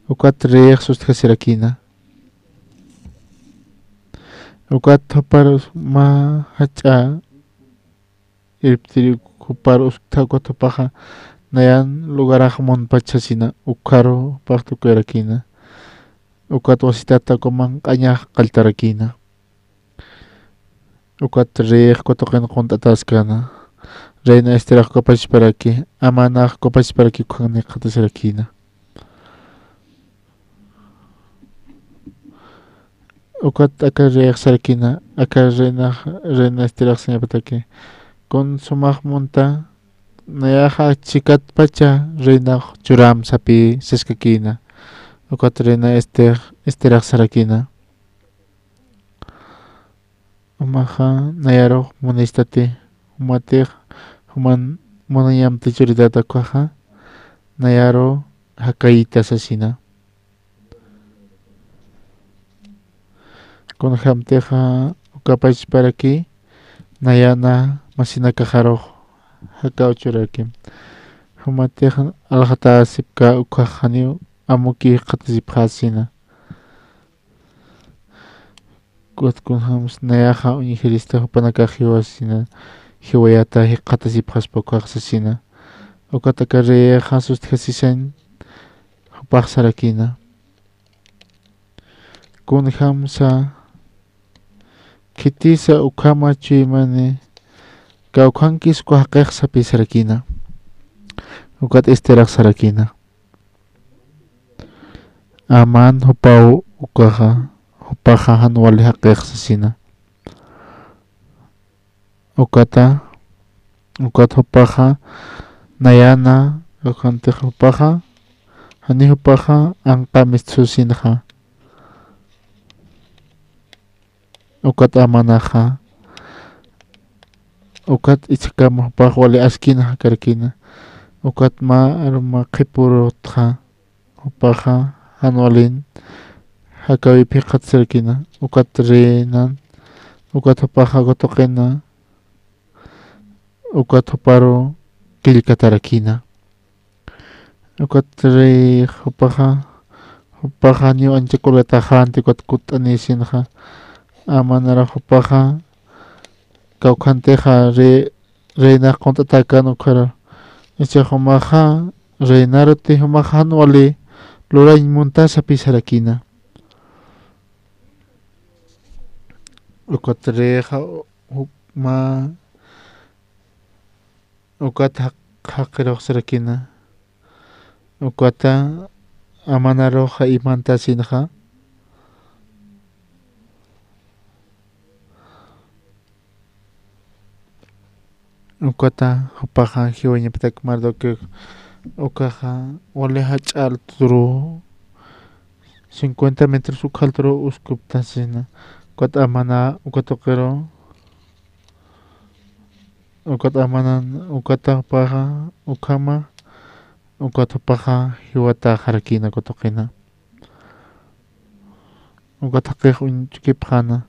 ukat reex sustjasirakina ukat hoparos ma hacha irptiri hoparos takwata paja nayan lugaraj mon pacha sina ukaro paktu kerakina ukat wasitata koman kaña kaltarakina ukat reex kotoken kontatascana reina esteraj kopach para que amanaj kopach para que kane katasarakina ukat aka reex sarakina aka reina esteraj señapatake con sumaj monta nayaja chikat pacha reina churam sapi seskakina ukat reina esteraj sarakina umaja nayaro monistate umatej human monayam techuridata kwaja nayaro hakaita sasina con hamteja ukapach para que nayana masina kajaro hakao churaki humatej alhata sipka ukajaniu amuki qatasipjasina Kot kun hams nayaja unigerista panaka hiwasina hiwayata hiqatasi phaspa kwaqsasina ukataka re hasus thasisan hupaqsarakina kun hamsa kitisa ukama chimane kaukhankis kwaqeqsa pisarakina ukat isteraq sarakina aman hupau ukaha pajahan wali haqiqsasina ukat hupaja nayana ukante hupaja hani hupaja anqa mitsusinja ukat amanaja ukat ichkama hupaja wali askina karkina ukat ma arma qipurutja hupaja hanwalin hakawi piqat serkina ukat renan ukat paja gotokena ukat paro kilkatarakina ukat re paja ni anchakulata hanti ukat kutanisinja amanara paja kaukanteja reina kontatakan ukara echa humaja reinarote humaja wali lura inmuntasa pisarakina ukat reja ma ukat haqiroq sarakina ukata amanaroja imantasinja ukata hupaja hiwañapatak mardoque ukaja wali hach'al turu 50 metros ukjalturu uskuptasina ukat amana ukatokero ukat amanan ukata paja ukama ukat paja hiwata harakina kotokina ukat haqiq unchikipjana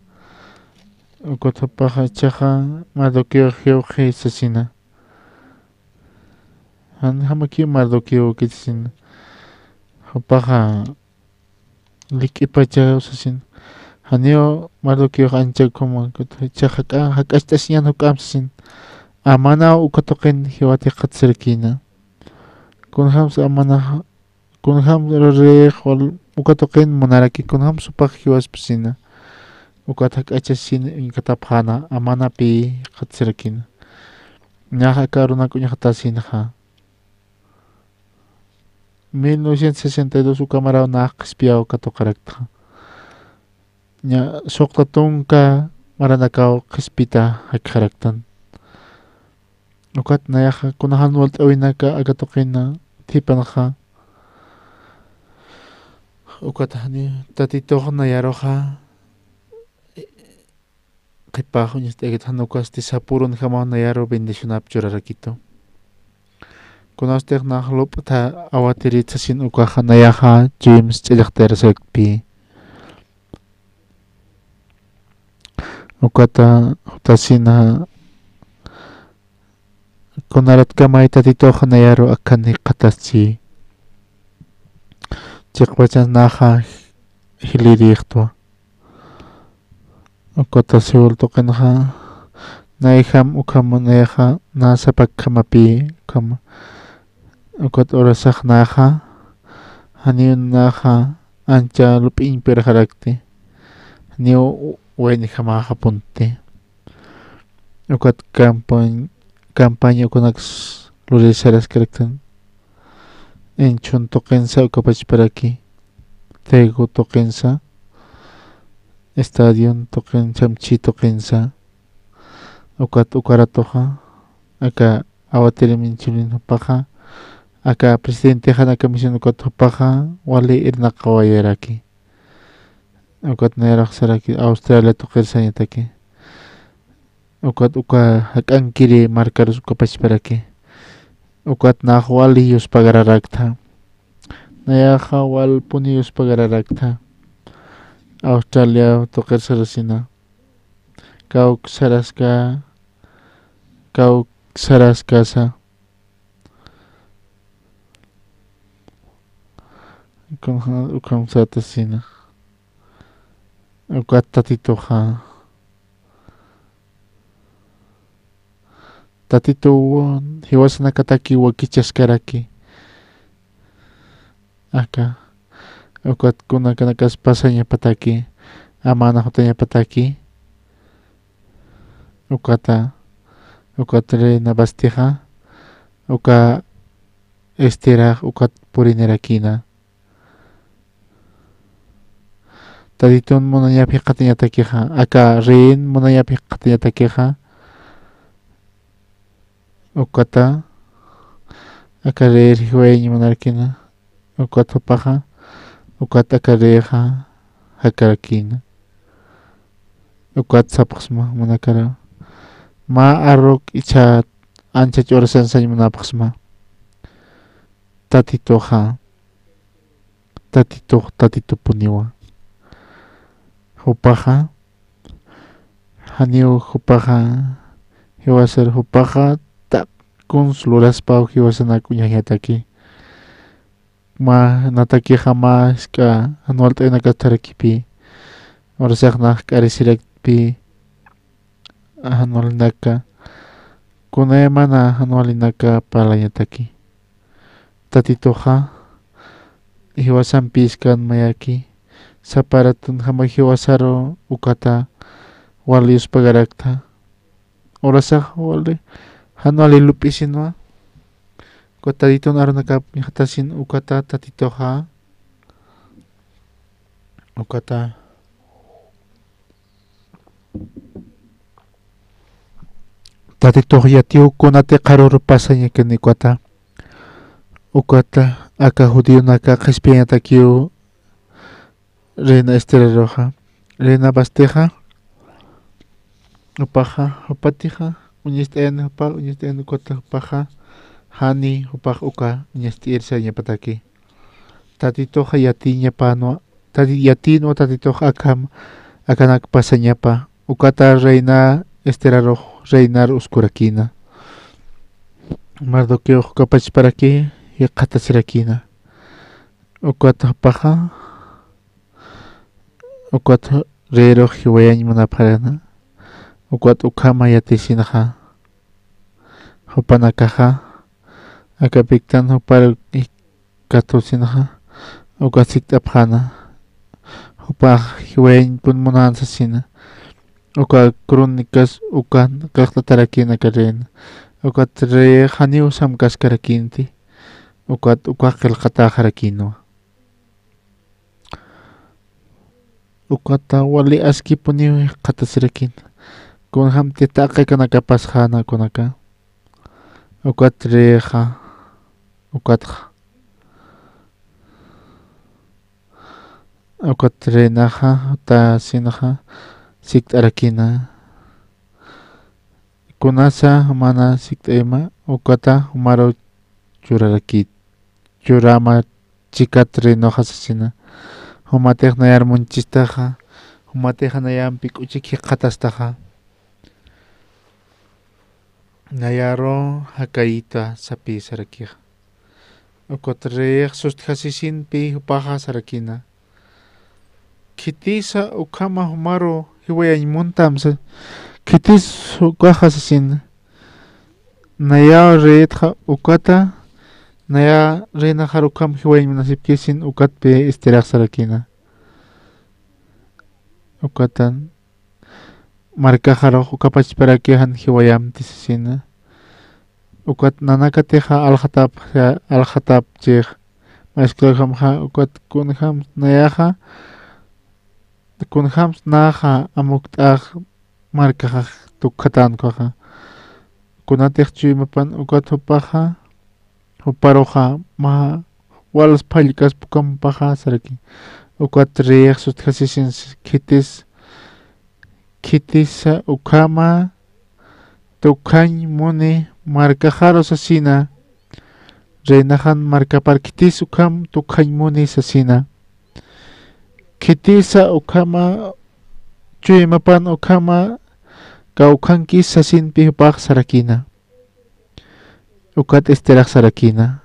ukat paja chaja mardoqueo geoge sasina han hamaki mardoqueo kisina paja likipacha sasina hanio mardoqueo ancha como chaja hak'astasñan hukamsin amana ukatoqin hiwati qatserkina kunhams amana kunhams re hol ukatoqin monaraki kunhams supak hiwas pisina ukatak achasin inkataphana amana pi qatsirakina ñaja karuna kuñajatasinja 1962 ukamarao naq qispiaw katoqarakta ña suqtatunka maranakaw qispita hakharaktan ukat nayaja kunahan walt'awinaka akatoqina thipanqa ukat hani tatitoq nayaroja qipaq uñist'ikit hanukas tisapurun jama nayaro bendicionap churarakito kunastek naq lup'ta awatiritsasin ukaja nayaja James ch'illaqterasakpi ukata utasina kunarat kamay tatitoq nayaro akani qataschi chiqwachan naja hiliriqtwa ukata siwul tuqinja naiham ukama nayaja nasapak kamapi kama ukat orasaq naja haniun naja ancha lup'inpi rajarakti niu weni jamaja punti ukat campaña ukunax lurisaras karaktan enchun toqensa ukapachparaki tegu toqensa estadio toqensa mchi toqensa ukat ukaratoja aka awatiri minchulin paja aka presidente jana comisión ukat paja wali irnaqawayaraki ukat nayraq saraki Australia toqersañataki ukat uka hak'ankiri marcarus ukapachparaki ukat naq wali yuspagararakta nayaja walpuni yuspagararakta Australia toqersarasina kawk saraskasa ukam satasina ukat tatitoja tatituwon hiwasanakataki wakichaskaraki aka ukat kunakanakas pasaña pataki amana hutaña pataki ukatre nabastija uka estiraj ukat purinerakina tatitun munañapi qatiñatakija aka rin munañapi qatiñatakija ukata aka rir hiwaña munarkina ukat hupaja ukat aka reja hakarakina ukat sapaqsma munakara ma arrok icha ancha ch'urasansaña munapaqsma tatitoja tatitupuniwa hupaja haniu hupaja hiwasar hupaja tak kunsluraspa hiwasana kuñajñataki ma nataki jamás ka anual tayo nakatarakipi orasak na karisirakpi anual naka kunema na anual naka palayataki tatitoja hiwasan piskan mayaki saparatun hama hiwasaro ukata wali uspagarakta orasak wali anual ilupisinwa kotadito naronaka hatasin ukata tatitoja ukata tatitoja yatiu kunate qaruru pasaña kani ukata aka judío naka qispiñatakiu rena estera roja rena basteja upaja upatija uñist'en ukata upaja hani hupaq uka ñastirsaña pataki tatitoja yatiñapanua yatinua tatitoja akanak pasañapa ukata reina esteraroj reinar uskurakina mardoqueo kapachparaki qatasirakina ukata hupaja ukata reroj hiwayaña munapaqana ukata ukama yatisinaja hupanakaja akapiktan hupar ikatosinaha ukasikta phana hupar hiwain pun munan sasina uka crónicas ukan kaktarakina karen ukat re hani usam kaskarakinti ukat ukakil kataharakino ukata wali aski puni katasirakin kun ham titake kana kapas hana kunaka ukat reha ukat ukat renaha ta sinaha sikt arakina kunasa mana sikt ema ukata humaro churarakit churama chikat renoja sasina humatek nayar munchistaja humatek nayampik uchiki qatastaja nayaro hakaita sapi sarakija ukotrejak sustjasisinpi upaja sarakina kitisa ukama humaro hiwayañmuntamsa kitis ukaja sasina naya reetja ukata naya rena harukam hiwayañmunasipkisin ukatpe isterak sarakina ukatan marka harok ukapachparakihan hiwayamti sasina ukat nanakateja alhatap chej maesklojamja ukat kunjam nayaja kunjam naja amuktaj markaja tukhatankoja kunatek chuymapan ukat hupaja huparoja ma walas phallikas pukampaja saraki ukat reeq sutjasisin kitisa ukama tukhañ muni markajaro sasina renajan markapar kitis ukam tukhañ muni sasina kitisa ukama chuymapan ukama kawkhanki sasinpi hupaq sarakina ukat isteraq sarakina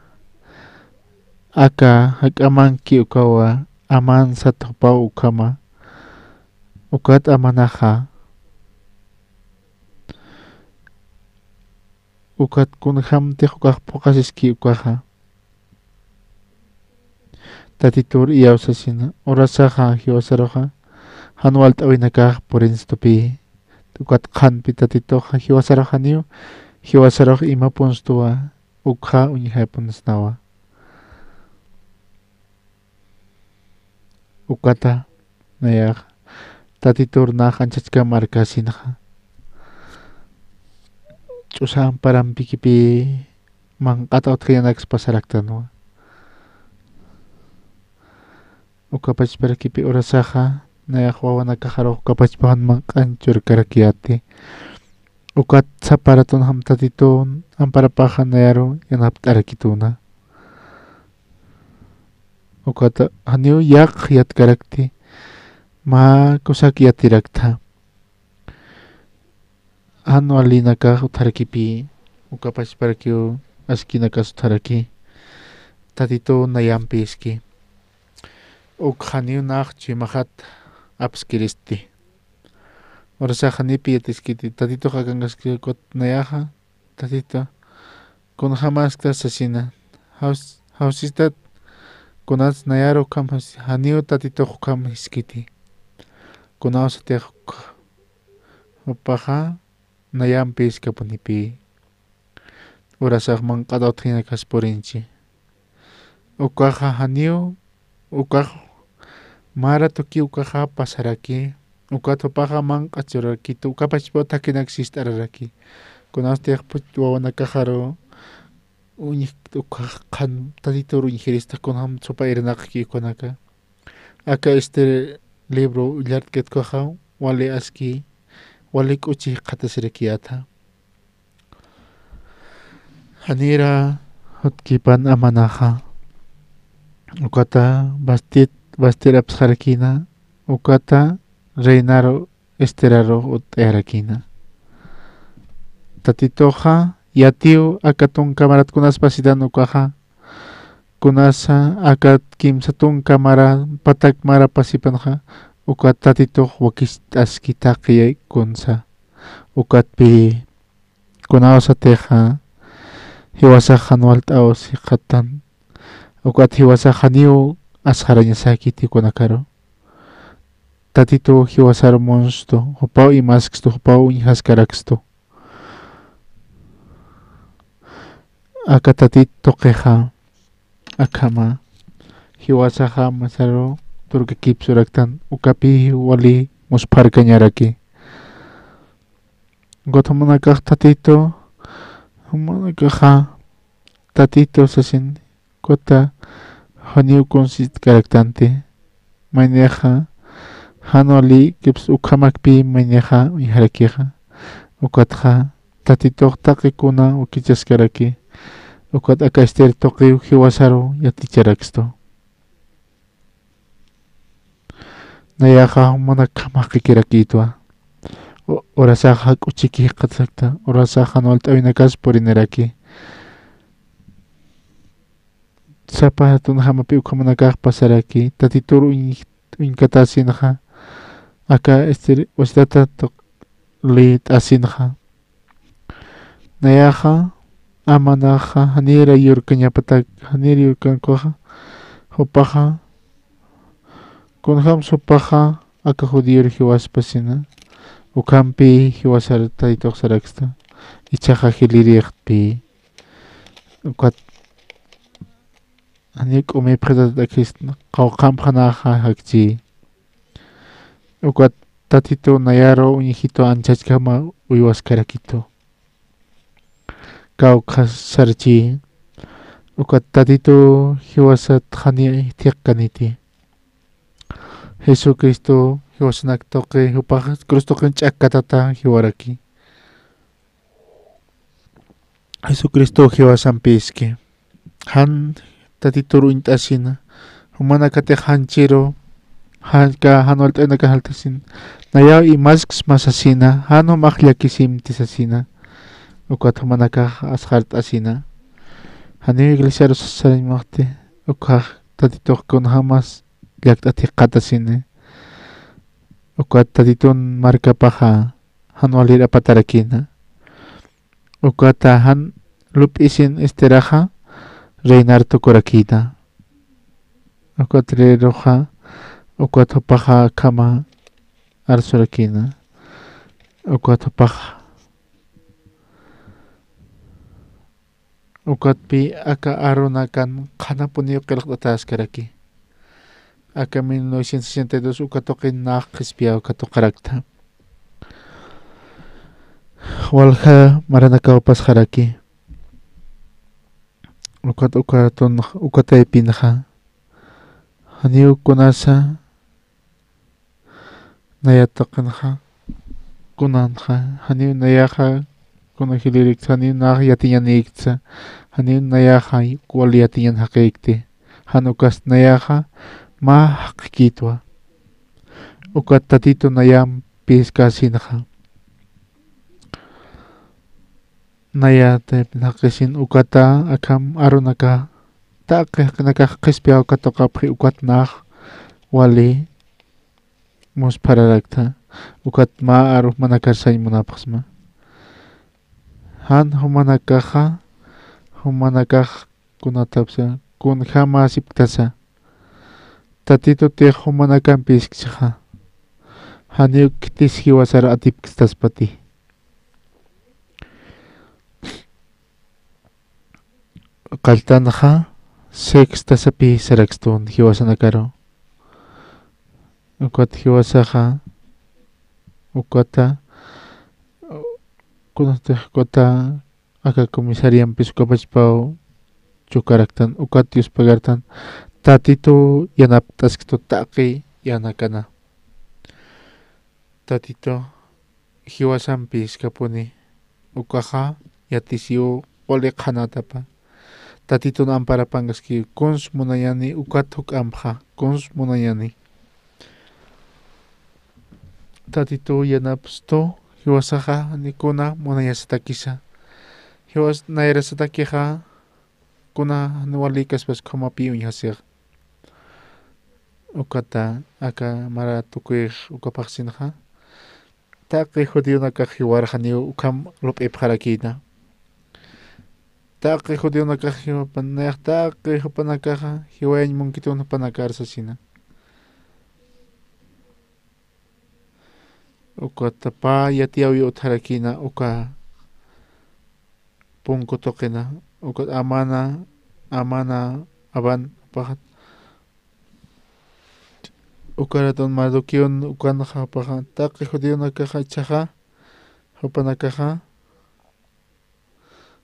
aka hakamanki ukawa aman sathupa ukama ukat amanaja ukat kunjamte ukaq puqasiski ukaja tatitur iyaw sasina urasaja hiwasaroja hanualt awinakaj purinstupi ukat qhanpi tatitoja hiwasaroja niu hiwasaroj ima punstuwa ukja uñija punsnawa ukata nayaj tatitur naj anchachka markasinaja ch'usan parampikipi manqata utqiyanakas pasaraktanwa ukapachparakipi urasaja nayaj wawanakajaroj ukapachpawan manq'anchur karakiyati ukat saparatun ham tatitun amparapaja nayaro yanapt'arakituna ukata haniu yaq yatkarakti ma kusak yatirakta hanu alinaka utarakipi ukapachparakio askinakas utaraki tatito nayampiski ukhaniu naq chimajat apskiristi urasaja nipi yatiskiti tatito qakanqaski kot nayaja tatito kunjamaskta sasina hausistat kunas nayaro kam haniu tatito hukam hiskiti kunausatiaj upaja nayampi iskapunipi urasaj manqata utqinakas purinchi ukaja haniu ukaj mara tuki ukaja pasaraki ukat upaja manqa churaraki ukapachpa utakinak sist'araraki kunastiaj wawanakajaro uñij ukaj qhan tatitur uñijirista kunjam tsopa irinaqki kunaka aka libro ullartketkoja wali aski wali k'uchij qatasirikiyata hanira hutkipan amanaja ukata bastiraps jarakina ukata reinaro esteraro ut'arakina tatitoja yatiu akatun kamarat kunas pasidan ukaja kunasa akat kimsatun kamara patak mara pasipanja ukat tatito wakis askitaqi kunsa ukat pi kunawsa teja hiwasa Janual Taos Hatan ukat hiwasa Haniu Asharaña Sakiti Konakaro Tatito hiwasar monsto hopao y masksto hopao y haskaraksto aka tatito queja akama hiwasaha masaro turka kipsuraktan ukapi wali musparkañaraki gotomanakaj tatito humanakaja tatito sasin kota haniu consit karaktante maneja hanoli kips ukamakpi maneja uyharakija ukatja tatito takikuna ukichaskaraki ukat akaster toqi hiwasaro yaticharaqsto nayaqa mana kamaqikirakitwa orasaqa k'uchiki qatsaqta orasaqa nolt'awinakas purinaraki sapa tunahamapi ukhamanakaq pasaraki tatituru unkatasinqa aka wasitata li t'asinqa nayaqa amanaqa hanira yurkañapatak hanira yurkankuqa hupaqa kunham supaqa aka judío hiwaspasina ukampi hiwasar tatitoq saraksta ichaqa hiliriqpi ukat ani k'umi qhatatakisna qawqamqanaqa hakchi ukat tatito nayaro uñijito anchachkama uywasqarakito kawqasarchi ukat tatito hiwasat qhani tiqqaniti Jesucristo hiwasanak toqi upaq cruz toqin ch'akatata hiwaraki Jesucristo hiwasanpiski han tatituru int'asina humana katiq hanchiro hanka hanolt'inaka haltasin nayaw imasks masasina hanu maqllakisimtisasina ukat humanaka asqar t'asina hani iglesia sasarimaqti ukaq tatituq kunhamas llaqt'ati qatasini ukat tatitun markapaqa hanwalira patarakina ukata han lup'isin esteraqa reinar tukurakina ukat riruqa ukat hupaqa kama arsurakina ukat hupaqa ukatpi aka arunakan qhanapuni qillqt'ata askaraki aka 1962 ukatoqin naq qispiaw katuqarakta walha maranakawpasqaraki ukataypinqa haniu kunasa nayataqinqa kunanqa haniu nayaqa kunajilirikta haniu naq yatiñanikta haniu nayaqa wali yatiñan haqikti hanukas nayaqa ma haqkitwa ukat tatito nayam piskasinqa nayate naqqisin ukata akam arunaka taqqiq nakaq qispiaw katuqapqi ukat naq wali muspararakta ukat ma aruq mana karsay munapaqsma han humanakaqqa humanakaq kunatapsa kunjama siptasa tatito tiq humanakampiskcha haniuk tis hiwasara atipkistaspati qaltanqa sextasapi sarakstun hiwasanakaro ukat hiwasaqa ukata kunatiq kota aka comisariampis ukapachpaw chukaraktan ukat yuspagartan tatito yanaptaskto taqi yanakana tatito hiwasanpis kapuni ukaqa yatisiu qoli qhanatapa tatito amparapangaski kuns munayani ukat huk'amqa kuns munayani tatito yanapsto hiwasaqa nikuna munayastakisa hiwas nayrasatakiqa kuna nuwalikas qhumapi uñhasiq ukata aka mara tukuy ukapaqsinqa taqi judío nakaq hiwarqa niu ukam lup'ipqarakina taqi judionakaqa hiwapanayaq taqi hupanakaqa hiwayañ munkituna panakarasasina ukata pa yatiyawi utharakina uka punku toqina uka amana aban pahat ukaraton madukiun ukanaqa paqa taqi judionakaqa chaqa hupanakaqa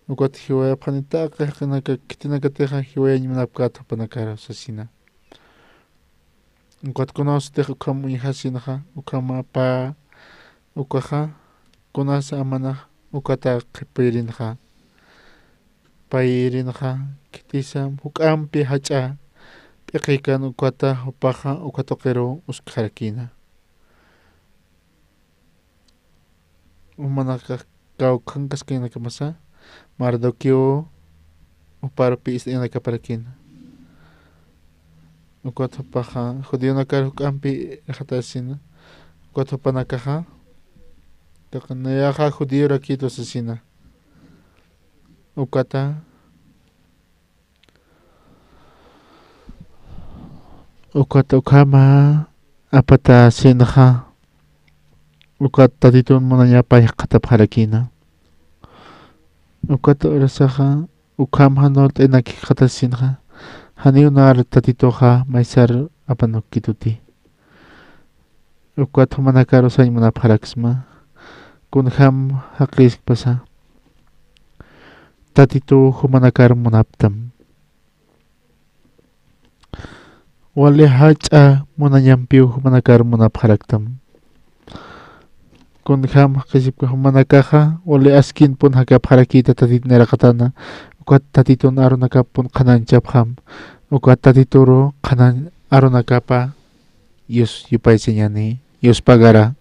ukata hiwayapani taqi haqinaka kitinakatiqa hiwayañ munapkata hupanakara ukata kunawsatiqa ukama uyhasinaqa ukama pa ukaqa kunasa amana ukata qhipirinqa payrinqa kitisam huk'ampi hach'a p'iqikan ukata upaqa ukata qiru usqharakina umanaqa kawqanqaskina masa mardukyu uparpi is'inakaparakina ukata upaqa judionakar huk'ampi hatasina ukata upanakaqa taqanayaqa judío rakitos asina ukata ukama apata sinaqa ukata tatitun munayapay qatapharakina ukata urasaqa ukama norte naki qatasinqa haniunar tatitoqa maysar apanukituti ukata manakaro sañ munapharakisma kunham haqis pasa tatitu humanakar munaptam wali hach'a munanyampiu humanakar munapharaktam kunham haqisipka humanakaqa wali askin pun hakapharakita tatitniraqatana ukat tatitun arunakapun qananchapqam ukat tatituru qanan arunakapa Dios yupaysiñani Dios pagara